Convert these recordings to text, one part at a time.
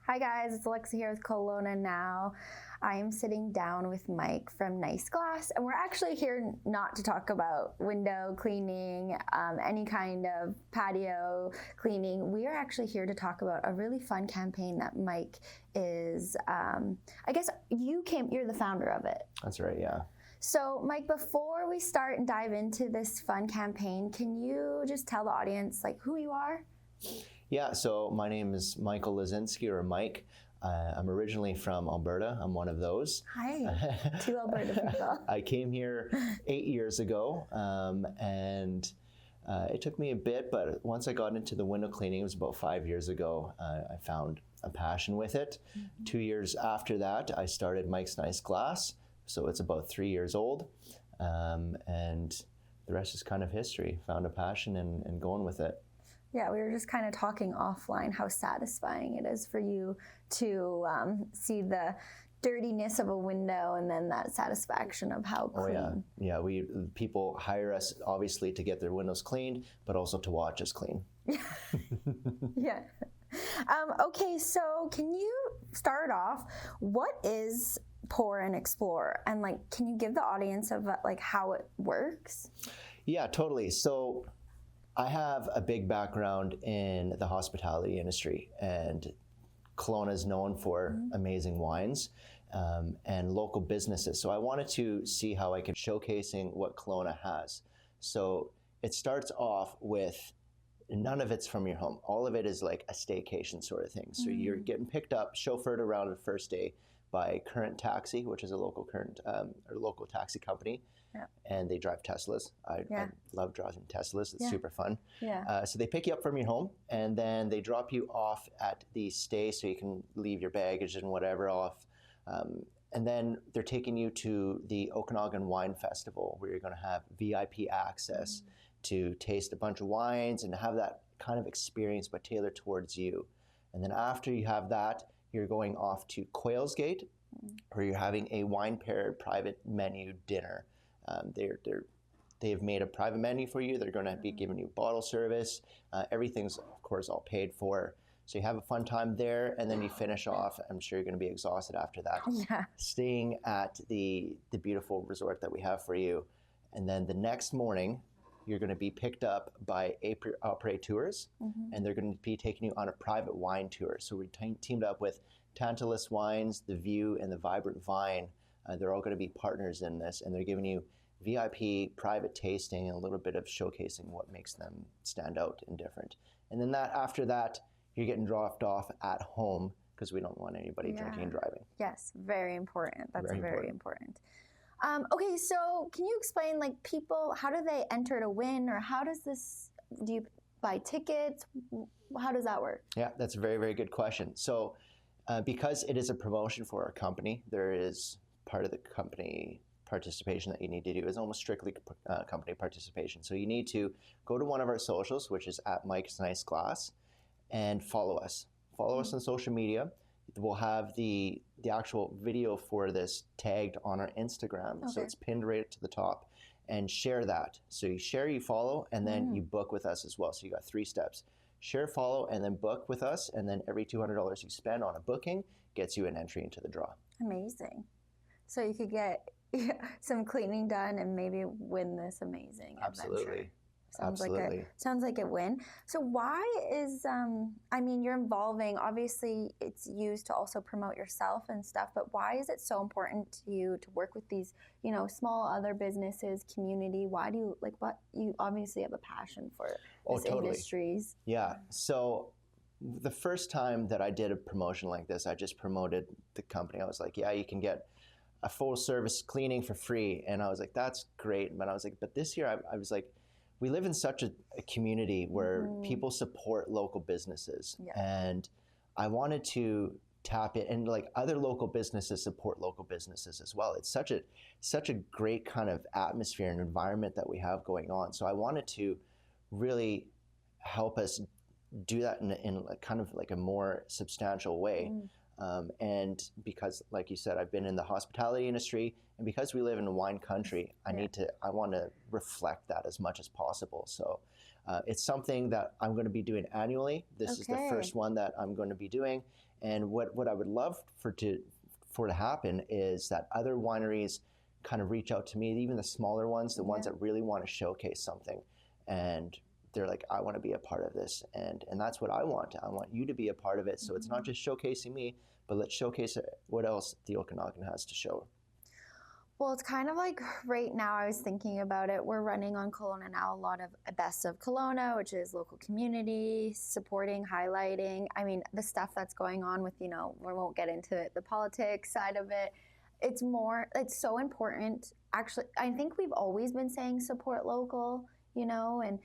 Hi guys, it's Alexa here with KelownaNow. I am sitting down with Mike from Nice Glass, and we're actually here not to talk about window cleaning, any kind of patio cleaning. We are actually here to talk about a really fun campaign that Mike is, I guess you're the founder of it. That's right, yeah. So Mike, before we start and dive into this fun campaign, can you just tell the audience who you are? Yeah, so my name is Michael Lozinski, or Mike. I'm originally from Alberta. I'm one of those. Hi, two Alberta people. I came here 8 years ago, and it took me a bit, but once I got into the window cleaning, it was about 5 years ago, I found a passion with it. 2 years after that, I started Mike's Nice Glass, so it's about 3 years old, and the rest is kind of history. Found a passion and going with it. Yeah, we were just kind of talking offline how satisfying it is for you to see the dirtiness of a window and then that satisfaction of how clean. Oh yeah, people hire us obviously to get their windows cleaned, but also to watch us clean. Yeah. Okay, so can you start off? What is Pour and Explore, and can you give the audience of how it works? Yeah, totally. So I have a big background in the hospitality industry, and Kelowna is known for amazing wines and local businesses. So I wanted to see how I could showcasing what Kelowna has. So it starts off with none of it's from your home. All of it is like a staycation sort of thing. So you're getting picked up, chauffeured around the first day by Current Taxi, which is a local local taxi company. Yeah. And they drive Teslas. I love driving Teslas. It's super fun. Yeah. So they pick you up from your home, and then they drop you off at the stay so you can leave your baggage and whatever off. And then they're taking you to the Okanagan Wine Festival, where you're going to have VIP access to taste a bunch of wines and have that kind of experience, but tailored towards you. And then after you have that, you're going off to Quail's Gate, where you're having a wine-paired private menu dinner. They've made a private menu for you. They're going to be giving you bottle service. Everything's, of course, all paid for. So you have a fun time there, and then you finish off. I'm sure you're going to be exhausted after that. Yeah. Staying at the beautiful resort that we have for you. And then the next morning, you're going to be picked up by Après Tours, and they're going to be taking you on a private wine tour. So we teamed up with Tantalus Wines, The View, and the Vibrant Vine. They're all going to be partners in this, and they're giving you VIP private tasting and a little bit of showcasing what makes them stand out and different. And then after that, you're getting dropped off at home, because we don't want anybody drinking and driving. Yes, very important. That's very important. Okay, so can you explain, people, how do they enter to win, or how does this, do you buy tickets? How does that work? Yeah, that's a very, very good question. So because it is a promotion for our company, there is part of the company participation that you need to do. Is almost strictly company participation. So you need to go to one of our socials, which is at Mike's Nice Glass, and follow us. Follow us on social media. We'll have the actual video for this tagged on our Instagram. Okay. So it's pinned right to the top. And share that. So you share, you follow, and then you book with us as well. So you got 3 steps. Share, follow, and then book with us. And then every $200 you spend on a booking gets you an entry into the draw. Amazing. So you could get some cleaning done and maybe win this amazing adventure. Sounds like it win. So why is, you're involving, obviously it's used to also promote yourself and stuff, but why is it so important to you to work with these, small other businesses, community? Why do you, you obviously have a passion for this industries. Yeah, so the first time that I did a promotion like this, I just promoted the company. I was like, yeah, you can get a full service cleaning for free. And I was like, that's great. But I was like, but this year I was like, we live in such a community where people support local businesses. Yeah. And I wanted to tap it, and other local businesses support local businesses as well. It's such a great kind of atmosphere and environment that we have going on. So I wanted to really help us do that in kind of a more substantial way. And because, like you said, I've been in the hospitality industry, and because we live in a wine country, I want to reflect that as much as possible. So It's something that I'm going to be doing annually. This is the first one that I'm going to be doing. And what I would love for to happen is that other wineries kind of reach out to me, even the smaller ones, the ones that really want to showcase something. And they're like, I want to be a part of this. And that's what I want. I want you to be a part of it. So it's not just showcasing me, but let's showcase what else the Okanagan has to show. Well, it's kind of like right now, I was thinking about it. We're running on KelownaNow a lot of Best of Kelowna, which is local community, supporting, highlighting. I mean, the stuff that's going on with, we won't get into it, the politics side of it. It's so important. Actually, I think we've always been saying support local, and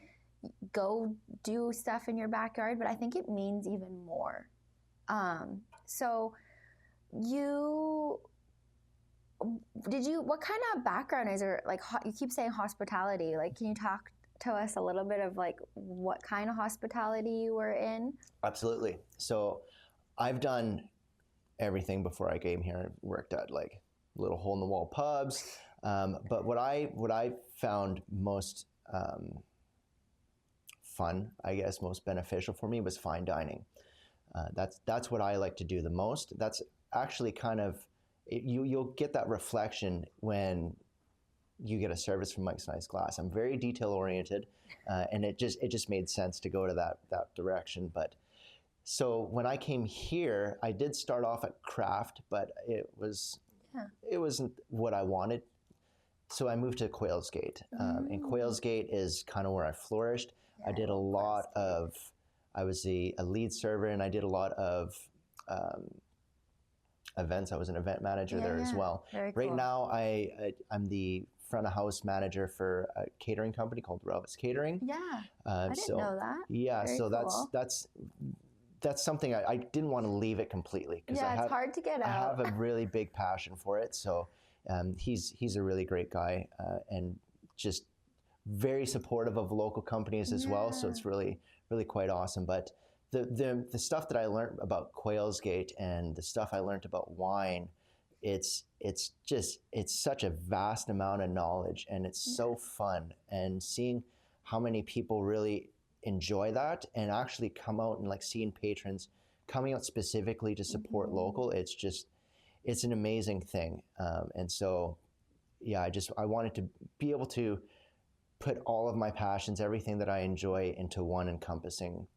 go do stuff in your backyard, but I think it means even more. So what kind of background is there? Like, you keep saying hospitality. Like, can you talk to us a little bit of like what kind of hospitality you were in? Absolutely. So I've done everything before I came here. I worked at like little hole in the wall pubs. But what I found most fun, I guess, most beneficial for me was fine dining. That's what I like to do the most. That's actually kind of, you'll get that reflection when you get a service from Mike's Nice Glass. I'm very detail oriented, and it just made sense to go to that direction. But so when I came here, I did start off at craft, but it wasn't what I wanted. So I moved to Quails Gate, and Quails Gate is kind of where I flourished. Yeah, I did a lot of, I was a lead server, and I did a lot of events. I was an event manager there as well. Very right cool. Now, I'm the front of house manager for a catering company called Relvis Catering. Yeah, I didn't know that. Yeah, Very so cool. that's something I didn't want to leave it completely, because it's hard to get out. I have a really big passion for it. So he's a really great guy, and just very supportive of local companies as well. So it's really, really quite awesome. But the stuff that I learned about Quails Gate and the stuff I learned about wine, it's such a vast amount of knowledge, and it's so fun. And seeing how many people really enjoy that and actually come out, and like seeing patrons coming out specifically to support local, it's an amazing thing. And so, yeah, I wanted to be able to put all of my passions, everything that I enjoy, into one encompassing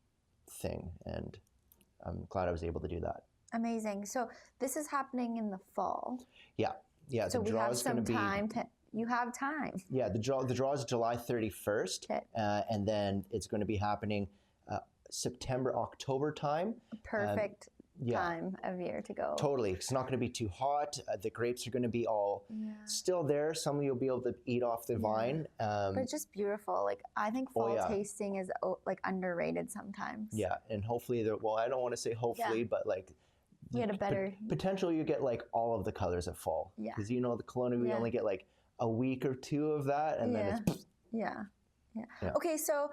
thing. And I'm glad I was able to do that. Amazing. So this is happening in the fall. Yeah. So we have some time you have time. Yeah, the draw is July 31st. Okay. And then it's going to be happening September, October time. Perfect. Time of year to go. Totally. It's not going to be too hot. The grapes are going to be all still there. Some you'll be able to eat off the vine. But it's just beautiful. Like, I think fall tasting is like underrated sometimes. Yeah, and hopefully, I don't want to say hopefully, but like, you get a better potential. You get like all of the colors of fall. Yeah. Because the Kelowna, we only get like a week or two of that, and then it's yeah. Okay, so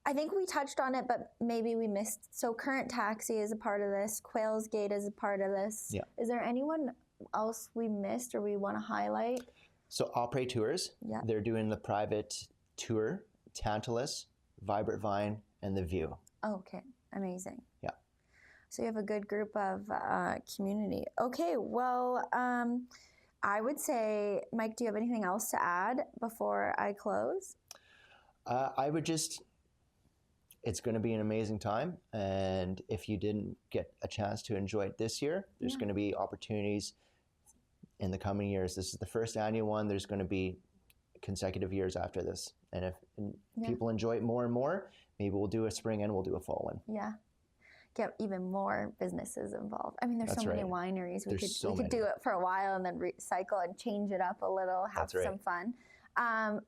I think we touched on it, but maybe we missed. So Current Taxi is a part of this. Quails Gate is a part of this. Yeah. Is there anyone else we missed or we want to highlight? So Opry Tours. Yeah. They're doing the private tour, Tantalus, Vibrant Vine, and The View. Okay. Amazing. Yeah. So you have a good group of community. Okay. Well, I would say, Mike, do you have anything else to add before I close? I would just... It's going to be an amazing time, and if you didn't get a chance to enjoy it this year, there's going to be opportunities in the coming years. This is the first annual one. There's going to be consecutive years after this, and if people enjoy it more and more, maybe we'll do a spring and we'll do a fall one. Yeah, get even more businesses involved. I mean, there's so many wineries. We could do it for a while and then recycle and change it up a little, have some fun.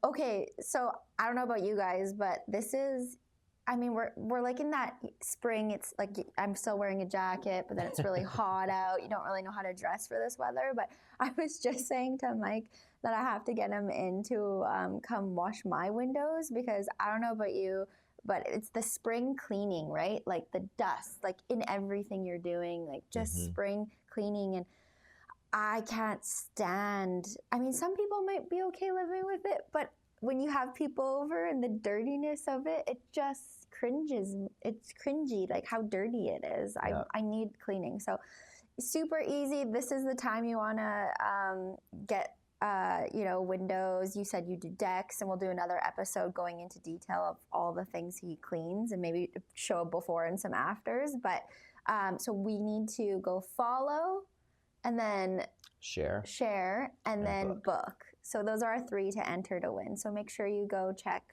Okay, so I don't know about you guys, but this is... I mean, we're like in that spring. It's like I'm still wearing a jacket, but then it's really hot out. You don't really know how to dress for this weather. But I was just saying to Mike that I have to get him in to come wash my windows, because I don't know about you, but it's the spring cleaning, right? Like the dust, like in everything you're doing, like just spring cleaning. And I can't stand, I mean, some people might be okay living with it, but when you have people over and the dirtiness of it, it just cringes. It's cringy, like how dirty it is. Yeah. I need cleaning. So super easy. This is the time you want to get, windows. You said you do decks, and we'll do another episode going into detail of all the things he cleans and maybe show a before and some afters. But so we need to go follow and then share, and then book. So those are our 3 to enter to win. So make sure you go check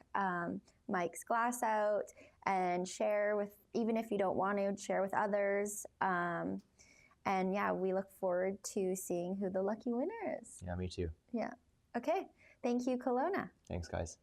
Mike's glass out and share with, even if you don't want to, share with others. And yeah, we look forward to seeing who the lucky winner is. Yeah, me too. Yeah. Okay. Thank you, Kelowna. Thanks, guys.